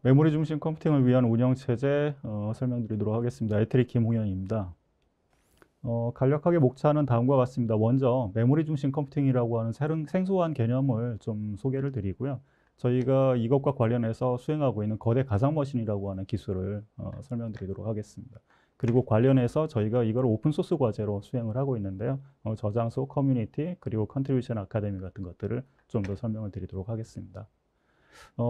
메모리 중심 컴퓨팅을 위한 운영체제 설명드리도록 하겠습니다. 애트리 김홍현입니다. 간략하게 목차는 다음과 같습니다. 먼저 메모리 중심 컴퓨팅이라고 하는 생소한 개념을 좀 소개를 드리고요. 저희가 이것과 관련해서 수행하고 있는 거대 가상머신이라고 하는 기술을 설명드리도록 하겠습니다. 그리고 관련해서 저희가 이걸 오픈소스 과제로 수행을 하고 있는데요. 저장소, 커뮤니티, 그리고 컨트리뷰션 아카데미 같은 것들을 좀 더 설명을 드리도록 하겠습니다.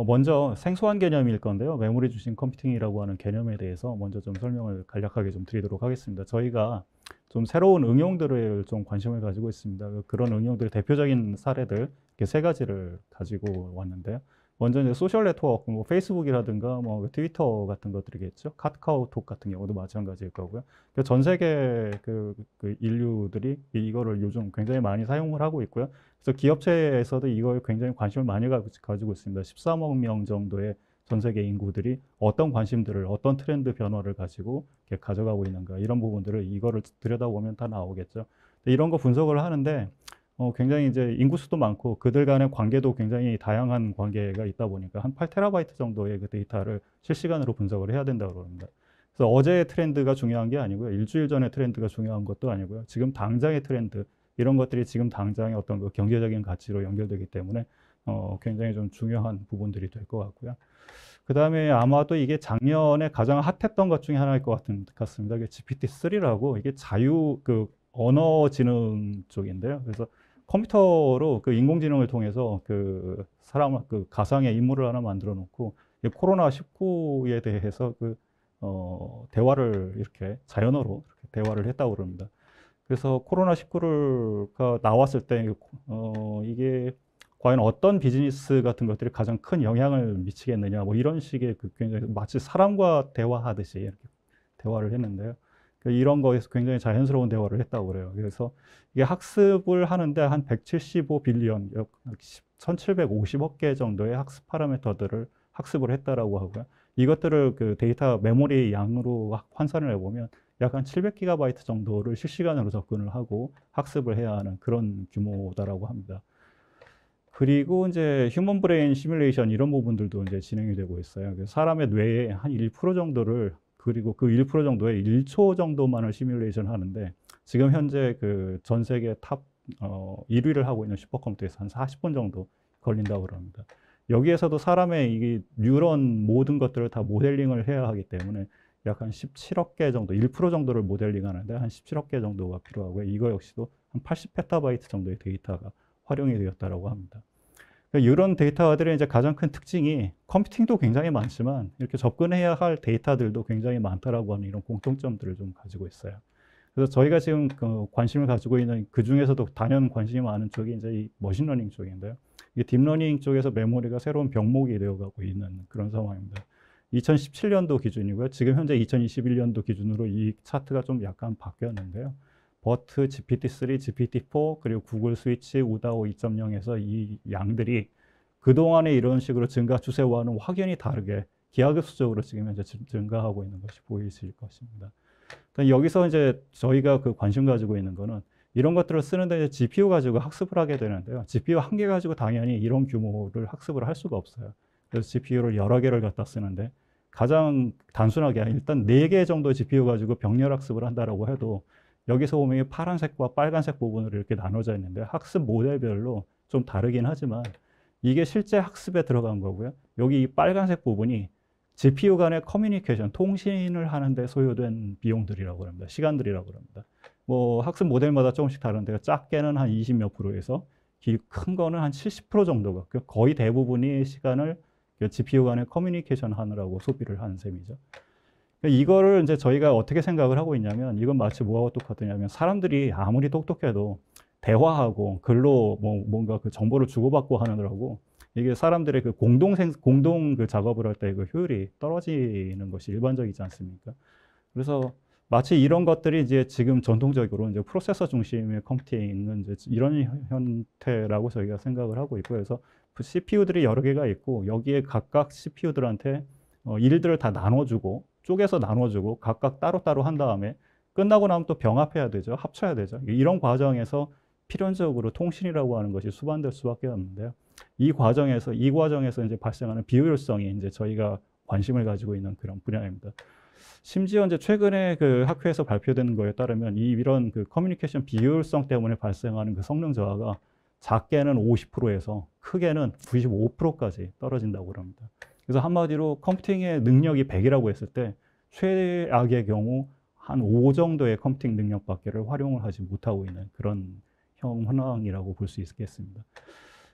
먼저 생소한 개념일 건데요. 메모리 중심 컴퓨팅이라고 하는 개념에 대해서 먼저 좀 설명을 간략하게 좀 드리도록 하겠습니다. 저희가 좀 새로운 응용들을 좀 관심을 가지고 있습니다. 그런 응용들의 대표적인 사례들 이렇게 세 가지를 가지고 왔는데요. 먼저 이제 소셜 네트워크, 뭐 페이스북이라든가 뭐 트위터 같은 것들이겠죠. 카카오톡 같은 경우도 마찬가지일 거고요. 전 세계 그 인류들이 이거를 요즘 굉장히 많이 사용을 하고 있고요. 그래서 기업체에서도 이거에 굉장히 관심을 많이 가지고 있습니다. 13억 명 정도의 전 세계 인구들이 어떤 관심들을, 어떤 트렌드 변화를 가지고 이렇게 가져가고 있는가, 이런 부분들을 이거를 들여다보면 다 나오겠죠. 이런 거 분석을 하는데 굉장히 이제 인구수도 많고 그들 간의 관계도 굉장히 다양한 관계가 있다 보니까 한 8TB 정도의 그 데이터를 실시간으로 분석을 해야 된다고 합니다. 그래서 어제의 트렌드가 중요한 게 아니고요. 일주일 전의 트렌드가 중요한 것도 아니고요. 지금 당장의 트렌드, 이런 것들이 지금 당장의 어떤 그 경제적인 가치로 연결되기 때문에 굉장히 좀 중요한 부분들이 될 것 같고요. 그 다음에 아마도 이게 작년에 가장 핫했던 것 중에 하나일 것 같습니다. 이게 GPT-3라고 이게 언어 지능 쪽인데요. 그래서 컴퓨터로 그 인공지능을 통해서 그 사람을 그 가상의 인물을 하나 만들어 놓고 코로나19에 대해서 대화를 이렇게 자연어로 이렇게 대화를 했다고 그럽니다. 그래서 코로나19가 나왔을 때 이게 과연 어떤 비즈니스 같은 것들이 가장 큰 영향을 미치겠느냐, 뭐 이런 식의 굉장히 마치 사람과 대화하듯이 이렇게 대화를 했는데요. 이런 거에서 굉장히 자연스러운 대화를 했다고 그래요. 그래서 이게 학습을 하는데 한 175빌리언, 1750억 개 정도의 학습 파라미터들을 학습을 했다라고 하고요. 이것들을 그 데이터 메모리 양으로 환산을 해보면 약 한 700GB 정도를 실시간으로 접근을 하고 학습을 해야 하는 그런 규모다라고 합니다. 그리고 이제 휴먼 브레인 시뮬레이션 이런 부분들도 이제 진행이 되고 있어요. 사람의 뇌의 한 1% 정도를, 그리고 그 1% 정도의 1초 정도만을 시뮬레이션 하는데 지금 현재 그 전 세계 탑 1위를 하고 있는 슈퍼컴퓨터에서 한 40분 정도 걸린다고 그럽니다. 여기에서도 사람의 이 뉴런 모든 것들을 다 모델링을 해야 하기 때문에 약 한 17억 개 정도, 1% 정도를 모델링 하는데 한 17억 개 정도가 필요하고요. 이거 역시도 한 80페타바이트 정도의 데이터가 활용이 되었다고 합니다. 이런 데이터들의 이제 가장 큰 특징이 컴퓨팅도 굉장히 많지만 이렇게 접근해야 할 데이터들도 굉장히 많다라고 하는 이런 공통점들을 좀 가지고 있어요. 그래서 저희가 지금 관심을 가지고 있는 그 중에서도 단연 관심이 많은 쪽이 이제 이 머신러닝 쪽인데요. 이 딥러닝 쪽에서 메모리가 새로운 병목이 되어가고 있는 그런 상황입니다. 2017년도 기준이고요. 지금 현재 2021년도 기준으로 이 차트가 좀 약간 바뀌었는데요. 버트, GPT-3, GPT-4, 그리고 구글 스위치, 우다오 2.0에서 이 양들이 그동안에 이런 식으로 증가 추세와는 확연히 다르게 기하급수적으로 지금 현재 증가하고 있는 것이 보이실 것입니다. 그러니까 여기서 이제 저희가 그 관심 가지고 있는 거는 이런 것들을 쓰는데 GPU 가지고 학습을 하게 되는데요. GPU 한 개 가지고 당연히 이런 규모를 학습을 할 수가 없어요. 그래서 GPU를 여러 개를 갖다 쓰는데 가장 단순하게 일단 4개 정도 GPU 가지고 병렬 학습을 한다라고 해도 여기서 보면 파란색과 빨간색 부분으로 이렇게 나눠져 있는데 학습 모델별로 좀 다르긴 하지만 이게 실제 학습에 들어간 거고요. 여기 이 빨간색 부분이 GPU 간의 커뮤니케이션, 통신을 하는데 소요된 비용들이라고 합니다. 시간들이라고 합니다. 뭐 학습 모델마다 조금씩 다른데요. 작게는 한 20 몇 프로에서 큰 거는 한 70% 정도가 거의 대부분이 시간을 GPU 간의 커뮤니케이션 하느라고 소비를 하는 셈이죠. 이거를 이제 저희가 어떻게 생각을 하고 있냐면 이건 마치 뭐하고 똑같으냐면 사람들이 아무리 똑똑해도 대화하고 글로 뭔가 그 정보를 주고받고 하느라고 이게 사람들의 그 공동 그 작업을 할 때 그 효율이 떨어지는 것이 일반적이지 않습니까? 그래서 마치 이런 것들이 이제 지금 전통적으로 이제 프로세서 중심의 컴퓨팅은 이제 이런 형태라고 저희가 생각을 하고 있고, 그래서 CPU들이 여러 개가 있고 여기에 각각 CPU들한테 일들을 다 나눠주고 쪼개서 나눠주고 각각 따로따로 한 다음에 끝나고 나면 또 병합해야 되죠. 합쳐야 되죠. 이런 과정에서 필연적으로 통신이라고 하는 것이 수반될 수밖에 없는데요. 이 과정에서 이제 발생하는 비효율성이 이제 저희가 관심을 가지고 있는 그런 분야입니다. 심지어 이제 최근에 그 학회에서 발표된 거에 따르면 이런 그 커뮤니케이션 비효율성 때문에 발생하는 그 성능 저하가 작게는 50%에서 크게는 95%까지 떨어진다고 합니다. 그래서 한마디로 컴퓨팅의 능력이 100이라고 했을 때 최악의 경우 한 5 정도의 컴퓨팅 능력밖에를 활용을 하지 못하고 있는 그런 현황이라고 볼 수 있겠습니다.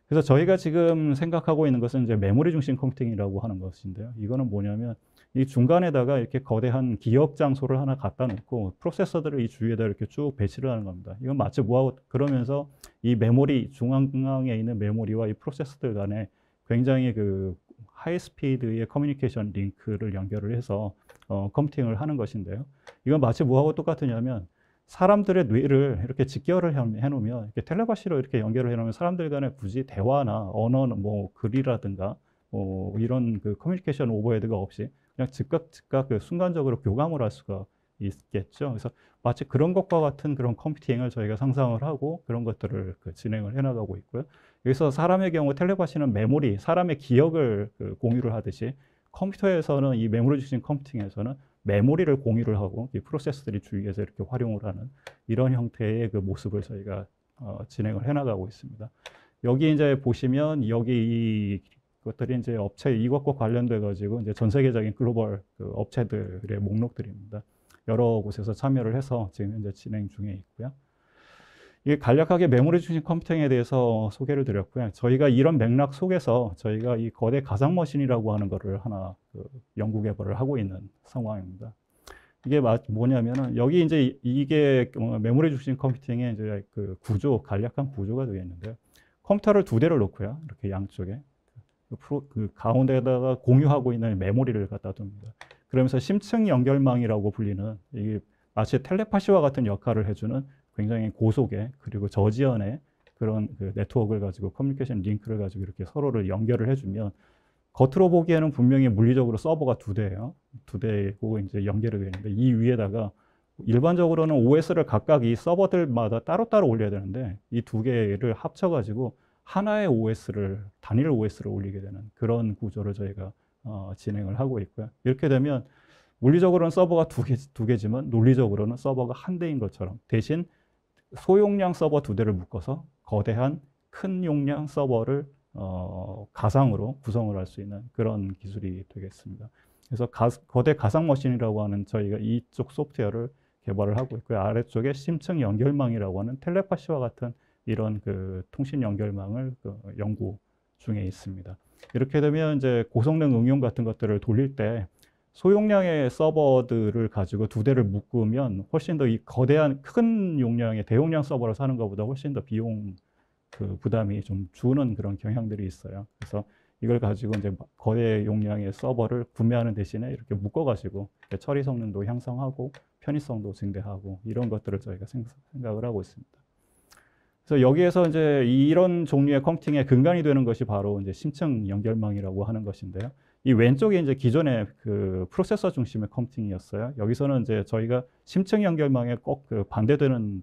그래서 저희가 지금 생각하고 있는 것은 이제 메모리 중심 컴퓨팅이라고 하는 것인데요. 이거는 뭐냐면 이 중간에다가 이렇게 거대한 기억 장소를 하나 갖다 놓고 프로세서들을 이 주위에다 이렇게 쭉 배치를 하는 겁니다. 이건 마치 뭐하고 그러면서 이 메모리 중앙에 있는 메모리와 이 프로세서들 간에 굉장히 그 하이 스피드의 커뮤니케이션 링크를 연결을 해서 컴퓨팅을 하는 것인데요. 이건 마치 뭐하고 똑같으냐면 사람들의 뇌를 이렇게 직결을 해놓으면 이렇게 텔레파시로 이렇게 연결을 해놓으면 사람들 간에 굳이 대화나 언어는 뭐 글이라든가 뭐 이런 그 커뮤니케이션 오버헤드가 없이 그냥 즉각 그 순간적으로 교감을 할 수가 있겠죠. 그래서 마치 그런 것과 같은 그런 컴퓨팅을 저희가 상상을 하고 그런 것들을 진행을 해나가고 있고요. 여기서 사람의 경우 텔레파시는 메모리, 사람의 기억을 공유를 하듯이 컴퓨터에서는 이 메모리 중심 컴퓨팅에서는 메모리를 공유를 하고 이 프로세서들이 주위에서 이렇게 활용을 하는 이런 형태의 그 모습을 저희가 진행을 해나가고 있습니다. 여기 이제 보시면 여기 이것들이 이제 업체 이것과 관련돼 가지고 이제 전 세계적인 글로벌 그 업체들의 목록들입니다. 여러 곳에서 참여를 해서 지금 현재 진행 중에 있고요. 이게 간략하게 메모리 중심 컴퓨팅에 대해서 소개를 드렸고요. 저희가 이런 맥락 속에서 저희가 이 거대 가상 머신이라고 하는 거를 하나 연구 개발을 하고 있는 상황입니다. 이게 뭐냐면은 여기 이제 이게 메모리 중심 컴퓨팅의 이제 그 구조, 간략한 구조가 되어 있는데요. 컴퓨터를 2대를 놓고요. 이렇게 양쪽에 그 가운데다가 공유하고 있는 메모리를 갖다 둡니다. 그러면서 심층 연결망이라고 불리는 이게 마치 텔레파시와 같은 역할을 해주는 굉장히 고속의 그리고 저지연의 그런 그 네트워크를 가지고 커뮤니케이션 링크를 가지고 이렇게 서로를 연결을 해주면 겉으로 보기에는 분명히 물리적으로 서버가 2대예요. 2대고 이제 연결이 되어 있는데 이 위에다가 일반적으로는 OS를 각각 이 서버들마다 따로따로 올려야 되는데 이 2개를 합쳐가지고 하나의 OS를 단일 OS를 올리게 되는 그런 구조를 저희가 진행을 하고 있고요. 이렇게 되면 물리적으로는 서버가 두 개지만 논리적으로는 서버가 한 대인 것처럼 대신 소용량 서버 2대를 묶어서 거대한 큰 용량 서버를 가상으로 구성을 할 수 있는 그런 기술이 되겠습니다. 그래서 거대 가상 머신이라고 하는 저희가 이쪽 소프트웨어를 개발을 하고 있고요. 아래쪽에 심층 연결망이라고 하는 텔레파시와 같은 이런 그 통신 연결망을 연구 중에 있습니다. 이렇게 되면 이제 고성능 응용 같은 것들을 돌릴 때 소용량의 서버들을 가지고 2대를 묶으면 훨씬 더 이 거대한 큰 용량의 대용량 서버를 사는 것보다 훨씬 더 비용 부담이 좀 주는 그런 경향들이 있어요. 그래서 이걸 가지고 이제 거대 용량의 서버를 구매하는 대신에 이렇게 묶어가지고 처리 성능도 향상하고 편의성도 증대하고 이런 것들을 저희가 생각을 하고 있습니다. 그래서 여기에서 이제 이런 종류의 컴퓨팅의 근간이 되는 것이 바로 이제 심층 연결망이라고 하는 것인데요. 이 왼쪽에 이제 기존의 그 프로세서 중심의 컴퓨팅이었어요. 여기서는 이제 저희가 심층 연결망에 꼭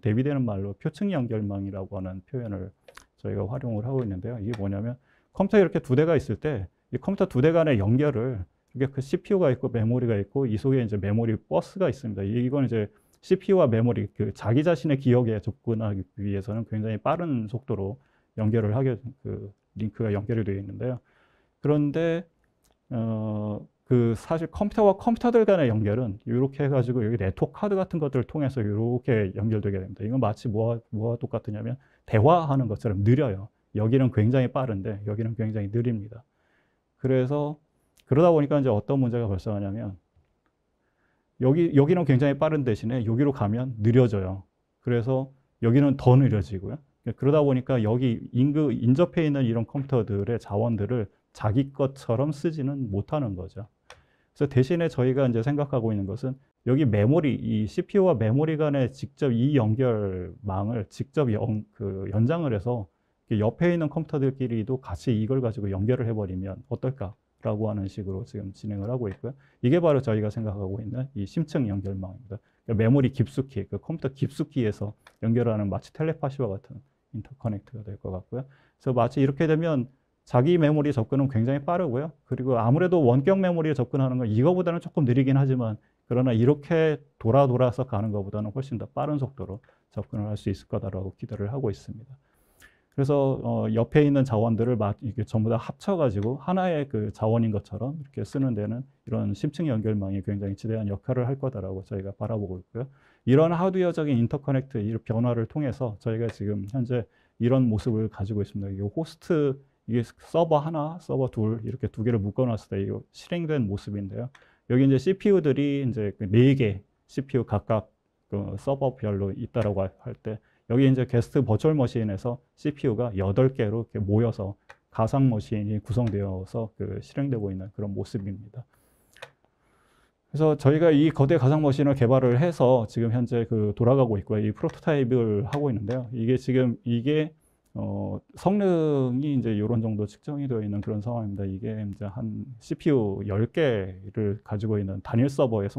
대비되는 말로 표층 연결망이라고 하는 표현을 저희가 활용을 하고 있는데요. 이게 뭐냐면 컴퓨터 이렇게 2대가 있을 때 이 컴퓨터 2대 간의 연결을 이게 그 CPU가 있고 메모리가 있고 이 속에 이제 메모리 버스가 있습니다. 이건 이제 CPU와 메모리 그 자기 자신의 기억에 접근하기 위해서는 굉장히 빠른 속도로 연결을 링크가 연결이 되어 있는데요. 그런데 사실 컴퓨터와 컴퓨터들 간의 연결은 이렇게 해가지고 여기 네트워크 카드 같은 것들을 통해서 이렇게 연결되게 됩니다. 이건 마치 뭐와 똑같으냐면 대화하는 것처럼 느려요. 여기는 굉장히 빠른데 여기는 굉장히 느립니다. 그래서 그러다 보니까 이제 어떤 문제가 발생하냐면 여기는 굉장히 빠른 대신에 여기로 가면 느려져요. 그래서 여기는 더 느려지고요. 그러다 보니까 여기 인접해 있는 이런 컴퓨터들의 자원들을 자기 것처럼 쓰지는 못하는 거죠. 그래서 대신에 저희가 이제 생각하고 있는 것은 여기 메모리, 이 CPU와 메모리 간에 직접 이 연결망을 직접 연장을 해서 옆에 있는 컴퓨터들끼리도 같이 이걸 가지고 연결을 해버리면 어떨까라고 하는 식으로 지금 진행을 하고 있고요. 이게 바로 저희가 생각하고 있는 이 심층 연결망입니다. 메모리 깊숙이, 컴퓨터 깊숙이에서 연결하는 마치 텔레파시와 같은 인터커넥트가 될 것 같고요. 그래서 마치 이렇게 되면 자기 메모리 접근은 굉장히 빠르고요. 그리고 아무래도 원격 메모리에 접근하는 건 이거보다는 조금 느리긴 하지만 그러나 이렇게 돌아서 가는 것보다는 훨씬 더 빠른 속도로 접근을 할 수 있을 거다라고 기대를 하고 있습니다. 그래서 옆에 있는 자원들을 이렇게 전부 다 합쳐가지고 하나의 그 자원인 것처럼 이렇게 쓰는 데는 이런 심층 연결망이 굉장히 지대한 역할을 할 거다라고 저희가 바라보고 있고요. 이런 하드웨어적인 인터커넥트 이 변화를 통해서 저희가 지금 현재 이런 모습을 가지고 있습니다. 이게 호스트, 이게 서버 하나, 서버 둘 이렇게 두 개를 묶어놨을 때 이거 실행된 모습인데요. 여기 이제 CPU들이 이제 그 4개 CPU 각각 그 서버별로 있다라고 할 때 여기 이제 게스트 버추얼 머신에서 CPU가 8개로 이렇게 모여서 가상 머신이 구성되어서 그 실행되고 있는 그런 모습입니다. 그래서 저희가 이 거대 가상 머신을 개발을 해서 지금 현재 그 돌아가고 있고요. 이 프로토타입을 하고 있는데요. 이게 지금 성능이 이제 이런 정도 측정이 되어 있는 그런 상황입니다. 이게 이제 한 CPU 10개를 가지고 있는 단일 서버의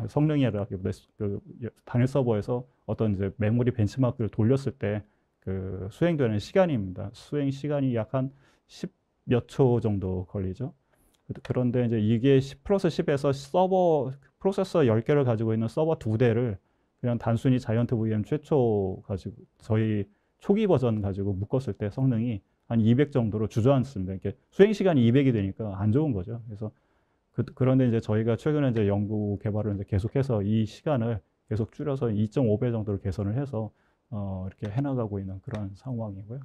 성능이라기보다 그 단일 서버에서 어떤 이제 메모리 벤치마크를 돌렸을 때 그 수행되는 시간입니다. 수행 시간이 약 한 10 몇 초 정도 걸리죠. 그런데 이제 이게 10 플러스 10에서 프로세서 10개를 가지고 있는 서버 2대를 그냥 단순히 자이언트 VM 최초 가지고 저희 초기 버전 가지고 묶었을 때 성능이 한 200 정도로 주저앉습니다. 이렇게 수행 시간이 200이 되니까 안 좋은 거죠. 그래서 그런데 이제 저희가 최근에 이제 연구 개발을 이제 계속해서 이 시간을 계속 줄여서 2.5배 정도로 개선을 해서 이렇게 해나가고 있는 그런 상황이고요.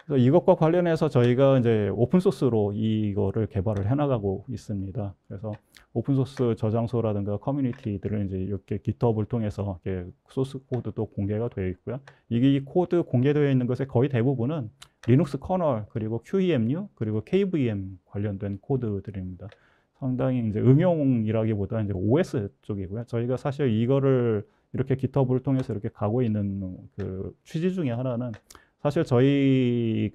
그래서 이것과 관련해서 저희가 이제 오픈소스로 이거를 개발을 해나가고 있습니다. 그래서 오픈소스 저장소라든가 커뮤니티들을 이제 이렇게 GitHub을 통해서 이렇게 소스 코드도 공개가 되어 있고요. 이 코드 공개되어 있는 것의 거의 대부분은 리눅스 커널, 그리고 QEMU, 그리고 KVM 관련된 코드들입니다. 상당히 이제 응용이라기보다 이제 OS 쪽이고요. 저희가 사실 이거를 이렇게 GitHub을 통해서 이렇게 가고 있는 그 취지 중에 하나는 사실 저희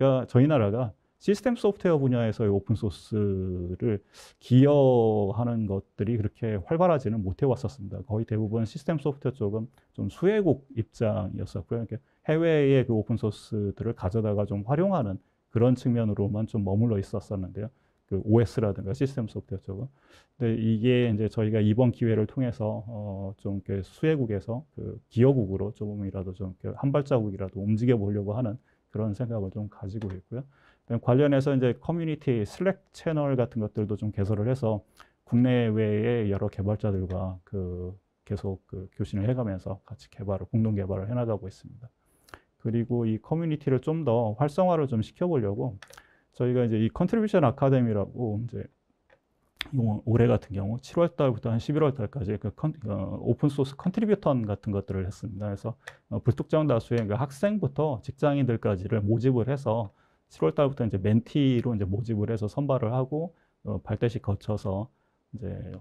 나라가 시스템 소프트웨어 분야에서의 오픈소스를 기여하는 것들이 그렇게 활발하지는 못해 왔었습니다. 거의 대부분 시스템 소프트웨어 쪽은 좀 수혜국 입장이었었고요. 해외의 그 오픈소스들을 가져다가 좀 활용하는 그런 측면으로만 좀 머물러 있었었는데요. 그 OS라든가 시스템 소프트웨어 쪽은. 근데 이게 이제 저희가 이번 기회를 통해서 좀 이렇게 수혜국에서 그 기여국으로 조금이라도 좀 이렇게 한 발자국이라도 움직여 보려고 하는 그런 생각을 좀 가지고 있고요. 관련해서 이제 커뮤니티 슬랙 채널 같은 것들도 좀 개설을 해서 국내외의 여러 개발자들과 계속 교신을 해가면서 같이 공동 개발을 해나가고 있습니다. 그리고 이 커뮤니티를 좀 더 활성화를 좀 시켜보려고 저희가 이제 이 컨트리뷰션 아카데미라고 이제 올해 같은 경우 7월 달부터 한 11월 달까지 오픈 소스 컨트리뷰턴 같은 것들을 했습니다. 그래서 불특정 다수의 그 학생부터 직장인들까지를 모집을 해서 7월 달부터 이제 멘티로 이제 모집을 해서 선발을 하고 발대식 거쳐서 이제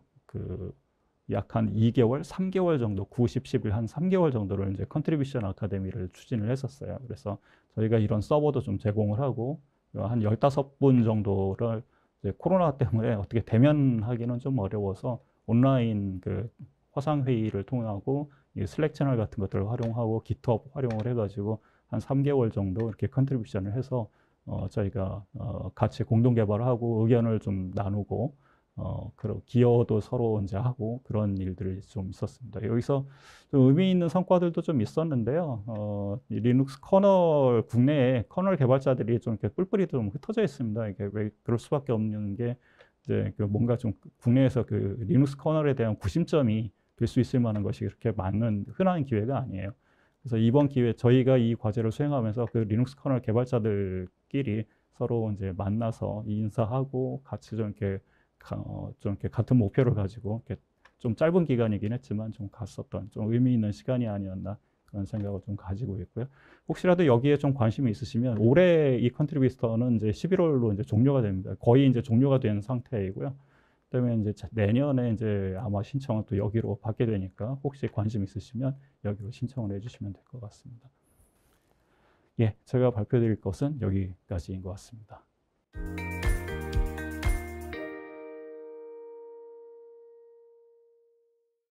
약 한 2개월, 3개월 정도, 90, 10일 한 3개월 정도를 이제 컨트리뷰션 아카데미를 추진을 했었어요. 그래서 저희가 이런 서버도 좀 제공을 하고 한 15분 정도를 이제 코로나 때문에 어떻게 대면하기는 좀 어려워서 온라인 그 화상회의를 통하고 이 슬랙 채널 같은 것들을 활용하고 GitHub 활용을 해가지고 한 3개월 정도 이렇게 컨트리뷰션을 해서 저희가 같이 공동 개발을 하고 의견을 좀 나누고 그리고 기여도 서로 이제 하고 그런 일들이 좀 있었습니다. 여기서 좀 의미 있는 성과들도 좀 있었는데요. 이 리눅스 커널 국내에 커널 개발자들이 좀 이렇게 뿔뿔이 좀 흩어져 있습니다. 이게 왜 그럴 수밖에 없는 게 이제 뭔가 좀 국내에서 그 리눅스 커널에 대한 구심점이 될 수 있을 만한 것이 그렇게 많은 흔한 기회가 아니에요. 그래서 이번 기회에 저희가 이 과제를 수행하면서 그 리눅스 커널 개발자들끼리 서로 이제 만나서 인사하고 같이 좀 이렇게 같은 목표를 가지고 이렇게 좀 짧은 기간이긴 했지만 좀 갔었던 좀 의미 있는 시간이 아니었나 그런 생각을 좀 가지고 있고요. 혹시라도 여기에 좀 관심이 있으시면 올해 이 컨트리뷰스터는 이제 11월로 이제 종료가 됩니다. 거의 이제 종료가 된 상태이고요. 그다음에 이제 내년에 이제 아마 신청을 또 여기로 받게 되니까 혹시 관심 있으시면 여기로 신청을 해주시면 될 것 같습니다. 예, 제가 발표드릴 것은 여기까지인 것 같습니다.